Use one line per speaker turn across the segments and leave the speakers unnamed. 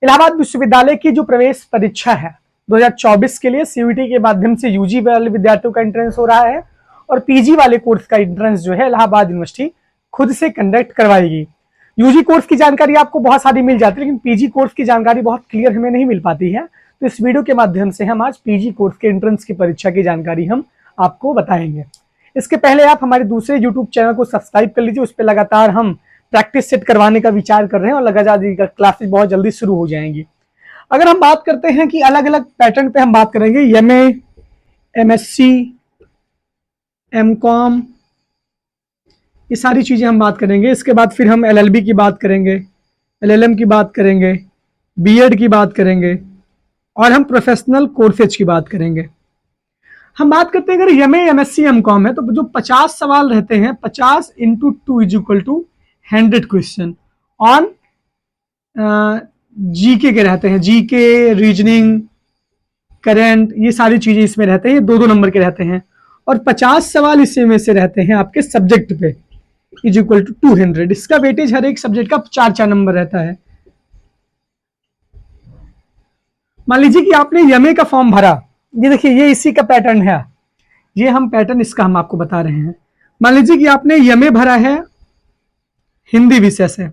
इलाहाबाद विश्वविद्यालय की जो प्रवेश परीक्षा है 2024 के लिए सीयूईटी के माध्यम से यूजी वाले विद्यार्थियों का एंट्रेंस हो रहा है और पीजी वाले कोर्स का एंट्रेंस जो है इलाहाबाद यूनिवर्सिटी खुद से कंडक्ट करवाएगी। यूजी कोर्स की जानकारी आपको बहुत सारी मिल जाती है, लेकिन पीजी कोर्स की जानकारी बहुत क्लियर हमें नहीं मिल पाती है। तो इस वीडियो के माध्यम से हम आज पीजी कोर्स के एंट्रेंस की परीक्षा की जानकारी हम आपको बताएंगे। इसके पहले आप हमारे दूसरे यूट्यूब चैनल को सब्सक्राइब कर लीजिए, उस पर लगातार हम प्रैक्टिस सेट करवाने का विचार कर रहे हैं और लगातार क्लासेस बहुत जल्दी शुरू हो जाएंगी। अगर हम बात करते हैं कि अलग अलग पैटर्न पे हम बात करेंगे, एमए, एमएससी, एमकॉम, ये सारी चीजें हम बात करेंगे। इसके बाद फिर हम एलएलबी की बात करेंगे, एलएलएम की बात करेंगे, बीएड की बात करेंगे और हम प्रोफेशनल कोर्सेज की बात करेंगे। हम बात करते हैं अगर एमए, एमएससी, एमकॉम है तो जो 50 सवाल रहते हैं, 50 × 2 = 100 क्वेश्चन ऑन जीके के रहते हैं। जीके, रीजनिंग, करंट, ये सारी चीजें इसमें रहते हैं। ये 2-2 नंबर के रहते हैं और 50 सवाल इसमें से रहते हैं आपके सब्जेक्ट पे, = 200। इसका वेटेज हर एक सब्जेक्ट का 4-4 नंबर रहता है। मान लीजिए कि आपने एमए का फॉर्म भरा, ये देखिए ये इसी का पैटर्न है, ये हम पैटर्न इसका हम आपको बता रहे हैं। मान लीजिए कि आपने एमए भरा है हिंदी विषय से,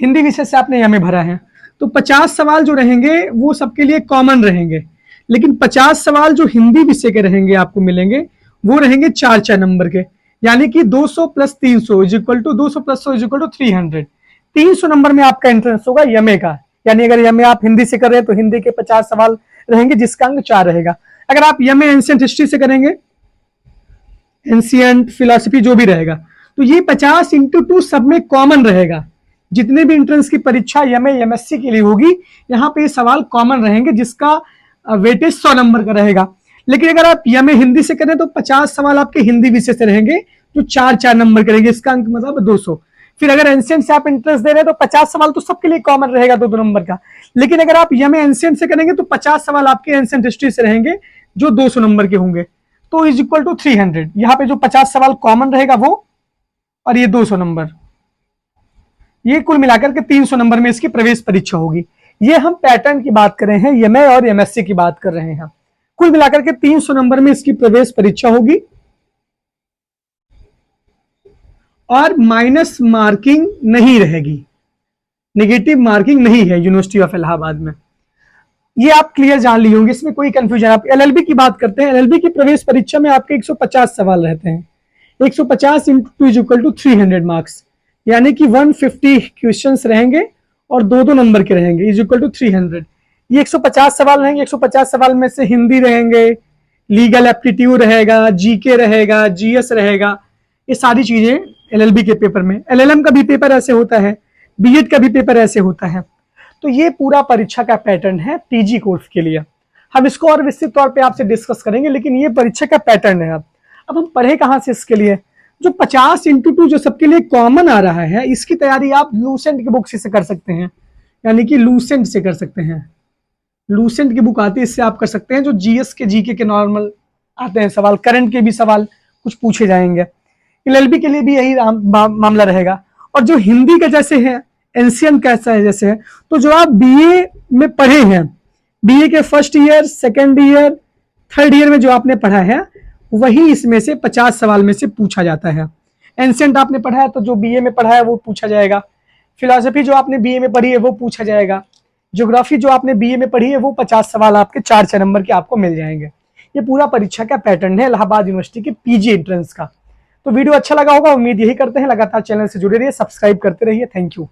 हिंदी विषय से आपने एमए भरा है, तो 50 सवाल जो रहेंगे वो सबके लिए कॉमन रहेंगे, लेकिन 50 सवाल जो हिंदी विषय के रहेंगे आपको मिलेंगे वो रहेंगे 4-4 नंबर के, यानी कि 200 + 300 = 200 + 100 = 300। 300 नंबर में आपका एंट्रेंस होगा एमए का, यानी अगर एमए आप हिंदी से कर रहे हैं तो हिंदी के 50 सवाल रहेंगे जिसका अंक 4 रहेगा। अगर आप एमए एंशिएंट हिस्ट्री से करेंगे, एंशिएंट फिलॉसफी जो भी रहेगा, तो ये 50 × 2 सब में कॉमन रहेगा। जितने भी एंट्रेंस की परीक्षा एमए, एमएससी के लिए होगी, यहाँ पे ये सवाल कॉमन रहेंगे जिसका वेटेज 100 नंबर का रहेगा। लेकिन अगर आप एमए हिंदी से करें तो 50 सवाल आपके हिंदी विषय से रहेंगे जो 4-4 नंबर करेंगे, इसका अंक मतलब 200। फिर अगर एंशिएंट से आप इंटरेस्ट दे रहे हैं तो 50 सवाल तो सबके लिए कॉमन रहेगा 2-2 नंबर का। लेकिन अगर आप एमए एंशिएंट से करेंगे तो 50 सवाल आपके एंशिएंट हिस्ट्री से रहेंगे जो 200 नंबर के होंगे, तो = 300। यहाँ पे जो 50 सवाल कॉमन रहेगा वो, और ये 200 नंबर, ये कुल मिलाकर के 300 नंबर में इसकी प्रवेश परीक्षा होगी। ये हम पैटर्न की बात कर रहे हैं, एमए और एमएससी की बात कर रहे हैं। कुल मिलाकर के 300 नंबर में इसकी प्रवेश परीक्षा होगी और माइनस मार्किंग नहीं रहेगी, नेगेटिव मार्किंग नहीं है यूनिवर्सिटी ऑफ इलाहाबाद में। ये आप क्लियर जान लिए होंगे, इसमें कोई कंफ्यूजन। आप एलएलबी की बात करते हैं, एलएलबी की प्रवेश परीक्षा में आपके 150 सवाल रहते हैं, 150 × 2 = 300 मार्क्स, यानी कि 150 क्वेश्चंस रहेंगे और 2-2 नंबर के रहेंगे, = 300। ये 150 सवाल रहेंगे, 150 सवाल में से हिंदी रहेंगे, लीगल एप्टीट्यूड रहेगा, जीके रहेगा, जीएस रहेगा, ये सारी चीजें एलएलबी के पेपर में। एलएलएम का भी पेपर ऐसे होता है, बीएड का भी पेपर ऐसे होता है। तो ये पूरा परीक्षा का पैटर्न है पीजी कोर्स के लिए। हम इसको और विस्तृत तौर पे आपसे डिस्कस करेंगे, लेकिन ये परीक्षा का पैटर्न है। अब हम पढ़े कहाँ से इसके लिए? जो 50 × 2 जो सबके लिए कॉमन आ रहा है, इसकी तैयारी आप लूसेंट की बुक से कर सकते हैं, यानी कि लूसेंट से कर सकते हैं। लूसेंट की बुक आती है, इससे आप कर सकते हैं। जो जीएस के, जीके के नॉर्मल आते हैं सवाल, करंट के भी सवाल कुछ पूछे जाएंगे। एलएलबी के लिए भी यही मामला रहेगा। और जो हिंदी का जैसे है, एंशिएंट कैसा है जैसे है, तो जो आप बीए में पढ़े हैं, बीए के first year, second year, third year में जो आपने पढ़ा है, वही इसमें से 50 सवाल में से पूछा जाता है। एंशिएंट आपने पढ़ा है तो जो बीए में पढ़ा है वो पूछा जाएगा। फिलॉसफी जो आपने बीए में पढ़ी है वो पूछा जाएगा। ज्योग्राफी जो आपने बीए में पढ़ी है वो 50 सवाल आपके 4-4 नंबर के आपको मिल जाएंगे। ये पूरा परीक्षा का पैटर्न है इलाहाबाद यूनिवर्सिटी के पीजी एंट्रेंस का। तो वीडियो अच्छा लगा होगा, उम्मीद यही करते हैं। लगातार चैनल से जुड़े रहिए, सब्सक्राइब करते रहिए। Thank you.